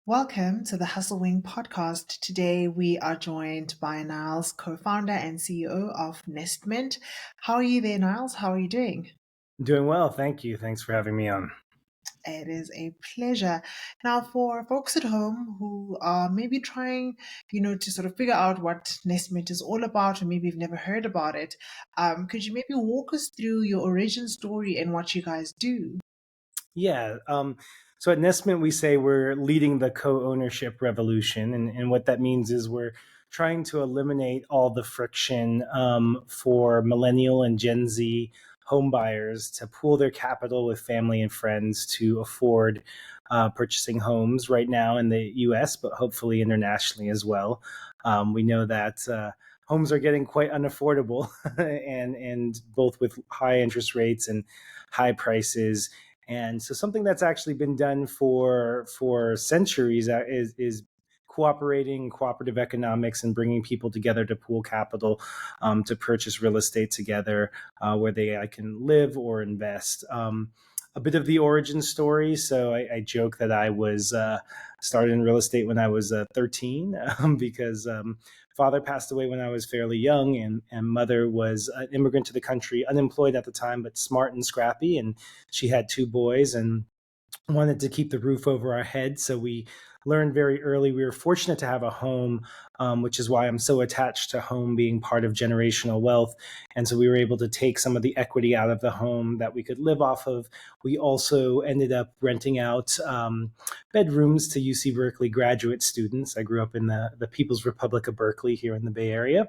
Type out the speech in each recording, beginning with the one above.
Welcome to the Hustle Wing podcast. Today we are joined by Niles, co-founder and CEO of Nestment. How are you there, Niles? How are you doing? Doing well, thank you. Thanks for having me on. It is a pleasure. Now, for folks at home who are maybe trying, to sort of figure out what Nestment is all about, or maybe you've never heard about it, could you maybe walk us through your origin story and what you guys do? Yeah. So at Nestment, we say we're leading the co-ownership revolution, and what that means is we're trying to eliminate all the friction for millennial and Gen Z home buyers to pool their capital with family and friends to afford purchasing homes right now in the U.S., but hopefully internationally as well. We know that. Homes are getting quite unaffordable, and both with high interest rates and high prices. And so something that's actually been done for centuries is cooperative economics and bringing people together to pool capital to purchase real estate together where they can live or invest. A bit of the origin story. So I joke that I was started in real estate when I was 13 because father passed away when I was fairly young, and mother was an immigrant to the country, unemployed at the time, but smart and scrappy. And she had two boys and wanted to keep the roof over our head. So we learned very early. We were fortunate to have a home, which is why I'm so attached to home being part of generational wealth. And so we were able to take some of the equity out of the home that we could live off of. We also ended up renting out bedrooms to UC Berkeley graduate students. I grew up in the People's Republic of Berkeley here in the Bay Area.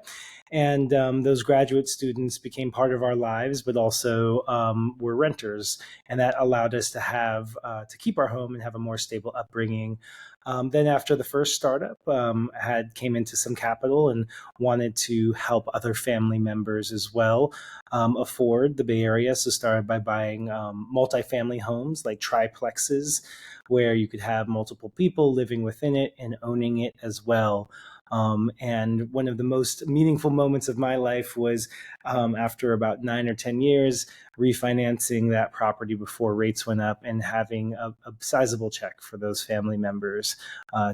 And those graduate students became part of our lives, but also were renters, and that allowed us to have to keep our home and have a more stable upbringing. Then after the first startup, had came into some capital and wanted to help other family members as well afford the Bay Area. So started by buying multifamily homes like triplexes, where you could have multiple people living within it and owning it as well. And one of the most meaningful moments of my life was after about 9 or 10 years, refinancing that property before rates went up and having a sizable check for those family members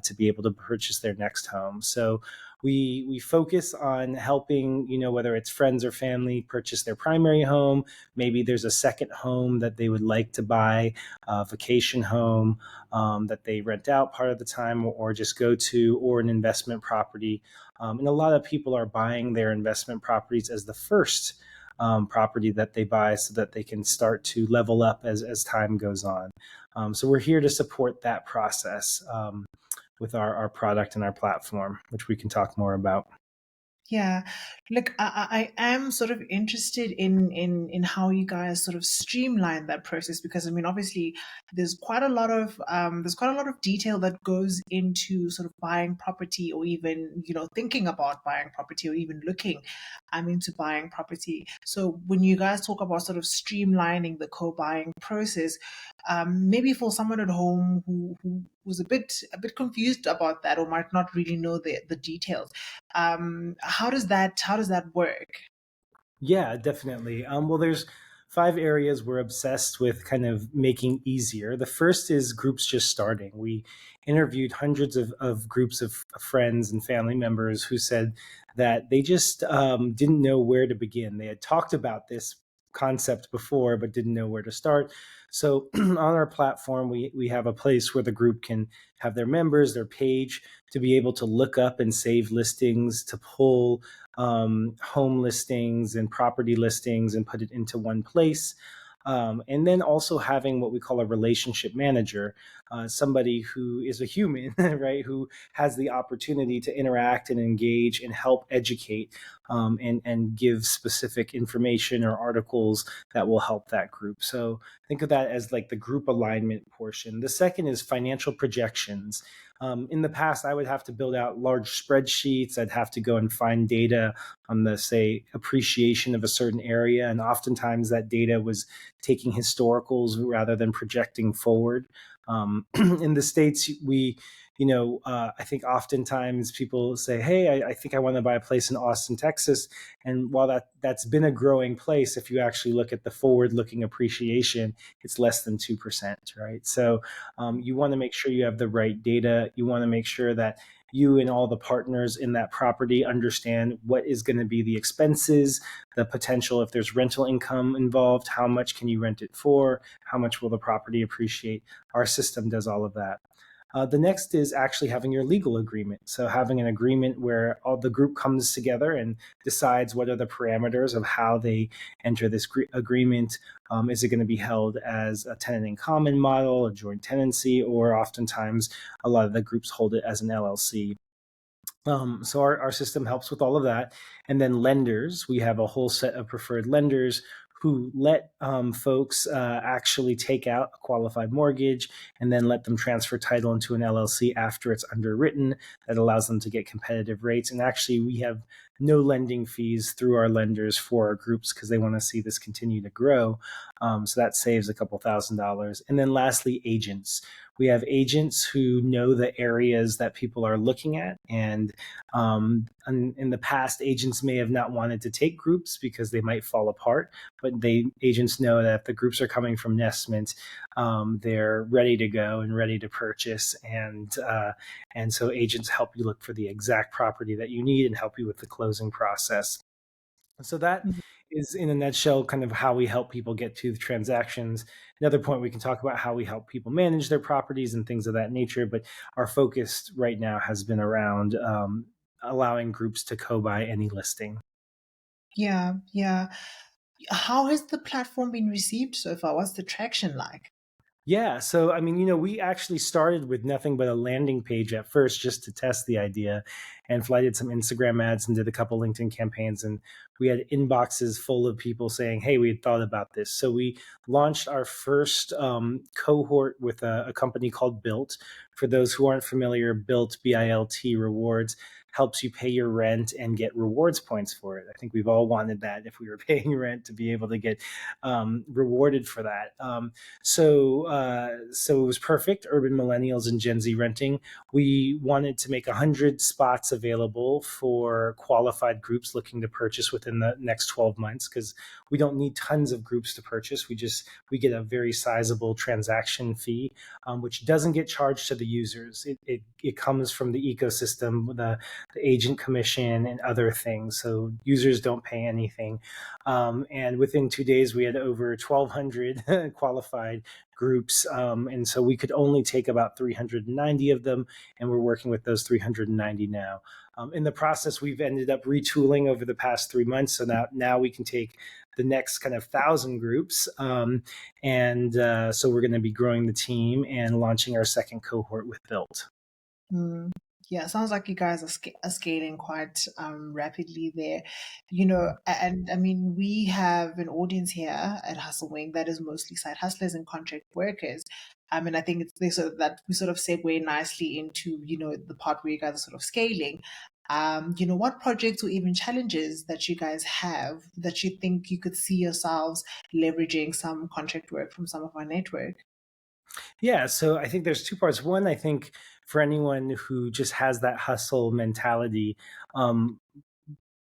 to be able to purchase their next home. So we focus on helping, whether it's friends or family purchase their primary home. Maybe there's a second home that they would like to buy, a vacation home that they rent out part of the time or just go to, or an investment property. And a lot of people are buying their investment properties as the first property that they buy so that they can start to level up as time goes on. So we're here to support that process with our product and our platform, which we can talk more about. Yeah, look, I am sort of interested in how you guys sort of streamline that process because I mean, obviously, there's quite a lot of detail that goes into sort of buying property or even thinking about buying property or even looking into buying property. So when you guys talk about sort of streamlining the co-buying process, maybe for someone at home who's a bit confused about that or might not really know the details, how does that work? Yeah, definitely. Well, there's 5 areas we're obsessed with kind of making easier. The first is groups just starting. We interviewed hundreds of groups of friends and family members who said that they just didn't know where to begin. They had talked about this concept before, but didn't know where to start. So on our platform, we have a place where the group can have their members, their page, to be able to look up and save listings, to pull home listings and property listings and put it into one place. And then also having what we call a relationship manager, somebody who is a human, right, who has the opportunity to interact and engage and help educate and give specific information or articles that will help that group. So think of that as like the group alignment portion. The second is financial projections. In the past, I would have to build out large spreadsheets. I'd have to go and find data on the, say, appreciation of a certain area. And oftentimes that data was taking historicals rather than projecting forward. In the States, I think oftentimes people say, "Hey, I think I want to buy a place in Austin, Texas," and while that's been a growing place, if you actually look at the forward-looking appreciation, it's less than 2%, right? So you want to make sure you have the right data. You want to make sure that you and all the partners in that property understand what is going to be the expenses, the potential if there's rental income involved, how much can you rent it for, how much will the property appreciate. Our system does all of that. The next is actually having your legal agreement. So having an agreement where all the group comes together and decides what are the parameters of how they enter this agreement. Is it going to be held as a tenant in common model, a joint tenancy, or oftentimes a lot of the groups hold it as an LLC. So our system helps with all of that. And then lenders, we have a whole set of preferred lenders who let folks actually take out a qualified mortgage and then let them transfer title into an LLC after it's underwritten. That allows them to get competitive rates. And actually, we have no lending fees through our lenders for our groups because they want to see this continue to grow. So that saves a couple $1,000s. And then lastly, agents. We have agents who know the areas that people are looking at. And in the past, agents may have not wanted to take groups because they might fall apart. But agents know that if the groups are coming from Nestment, they're ready to go and ready to purchase. And so agents help you look for the exact property that you need and help you with the closing process. So that is, in a nutshell, kind of how we help people get to the transactions. Another point, we can talk about how we help people manage their properties and things of that nature. But our focus right now has been around allowing groups to co-buy any listing. Yeah, yeah. How has the platform been received so far? What's the traction like? Yeah. So, I mean, we actually started with nothing but a landing page at first just to test the idea and flighted some Instagram ads and did a couple LinkedIn campaigns. And we had inboxes full of people saying, "Hey, we had thought about this." So we launched our first cohort with a company called Built. For those who aren't familiar, Built, BILT rewards, helps you pay your rent and get rewards points for it. I think we've all wanted that if we were paying rent to be able to get rewarded for that. So it was perfect. Urban millennials and Gen Z renting. We wanted to make 100 spots available for qualified groups looking to purchase within the next 12 months because we don't need tons of groups to purchase. We get a very sizable transaction fee, which doesn't get charged to the users. It comes from the ecosystem, the agent commission and other things. So users don't pay anything. And within 2 days, we had over 1,200 qualified groups. And so we could only take about 390 of them, and we're working with those 390 now. In the process, we've ended up retooling over the past 3 months. So now we can take the next kind of 1,000 groups. So we're going to be growing the team and launching our second cohort with Built. Mm. Yeah, sounds like you guys are scaling quite rapidly there. And I mean, we have an audience here at Hustle Wing that is mostly side hustlers and contract workers. And I think it's they sort of that we sort of segue nicely into, the part where you guys are sort of scaling. What projects or even challenges that you guys have that you think you could see yourselves leveraging some contract work from some of our network? Yeah, so I think there's two parts. One, I think for anyone who just has that hustle mentality, um,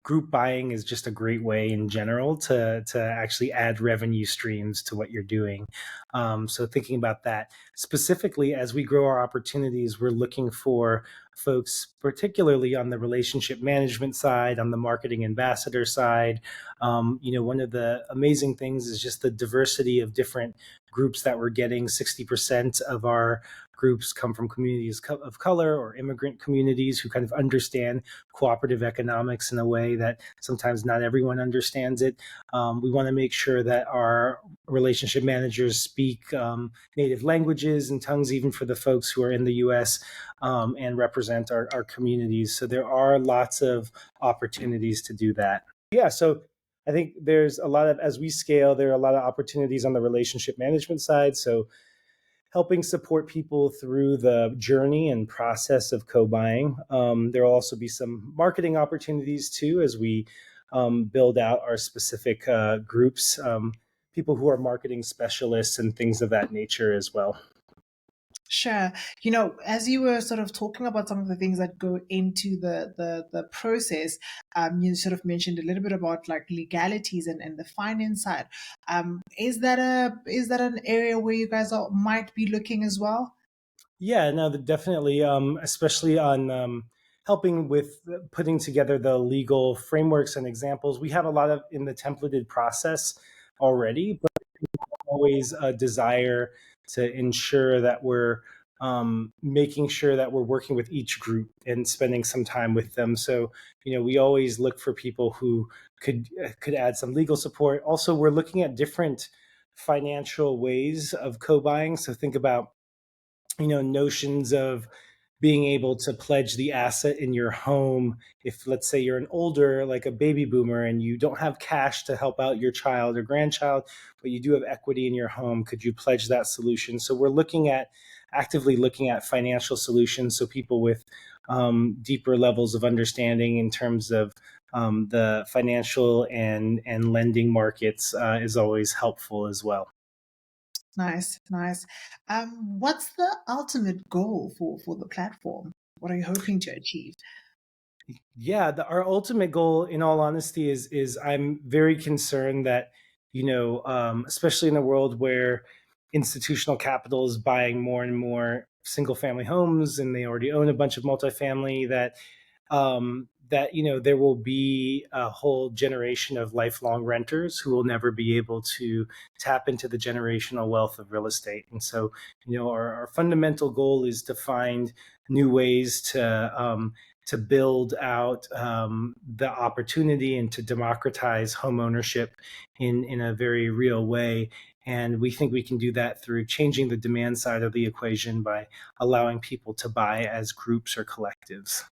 group buying is just a great way in general to actually add revenue streams to what you're doing. So thinking about that specifically as we grow our opportunities, we're looking for folks, particularly on the relationship management side, on the marketing ambassador side. One of the amazing things is just the diversity of different groups that we're getting. 60% of our groups come from communities of color or immigrant communities who kind of understand cooperative economics in a way that sometimes not everyone understands it. We want to make sure that our relationship managers speak native languages and tongues, even for the folks who are in the US, and represent our communities. So there are lots of opportunities to do that. Yeah, so I think there's a lot of, as we scale, there are a lot of opportunities on the relationship management side. So helping support people through the journey and process of co-buying. There will also be some marketing opportunities too as we build out our specific groups, people who are marketing specialists and things of that nature as well. Sure. As you were sort of talking about some of the things that go into the process, you sort of mentioned a little bit about like legalities and the finance side. Is that an area where you guys might be looking as well? Yeah, no, definitely, especially on helping with putting together the legal frameworks and examples. We have a lot of in the templated process already, but always a desire to ensure that we're making sure that we're working with each group and spending some time with them. So, we always look for people who could add some legal support. Also, we're looking at different financial ways of co-buying. So think about notions of being able to pledge the asset in your home if, let's say, you're an older, like a baby boomer, and you don't have cash to help out your child or grandchild, but you do have equity in your home. Could you pledge that solution? So we're actively looking at financial solutions, so people with deeper levels of understanding in terms of the financial and lending markets is always helpful as well. Nice, nice. What's the ultimate goal for the platform? What are you hoping to achieve? Yeah, our ultimate goal, in all honesty, is I'm very concerned that especially in a world where institutional capital is buying more and more single family homes, and they already own a bunch of multifamily, that there will be a whole generation of lifelong renters who will never be able to tap into the generational wealth of real estate. And so, our fundamental goal is to find new ways to build out the opportunity and to democratize home ownership in a very real way. And we think we can do that through changing the demand side of the equation by allowing people to buy as groups or collectives.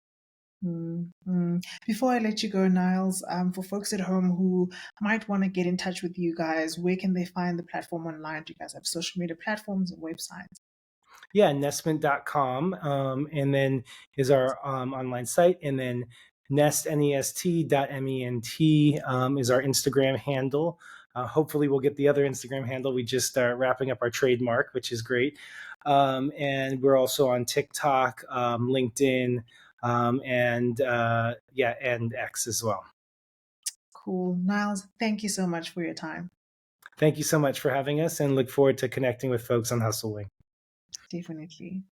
Mm, mm. Before I let you go, Niles, for folks at home who might want to get in touch with you guys, where can they find the platform online? Do you guys have social media platforms and websites? Yeah, nestment.com, and then is our online site, and then nest.ment is our Instagram handle. Hopefully we'll get the other Instagram handle. We just are wrapping up our trademark, which is great. And we're also on TikTok, LinkedIn, and yeah, and X as well. Cool. Niles, thank you so much for your time. Thank you so much for having us, and look forward to connecting with folks on Hustlewing. Definitely.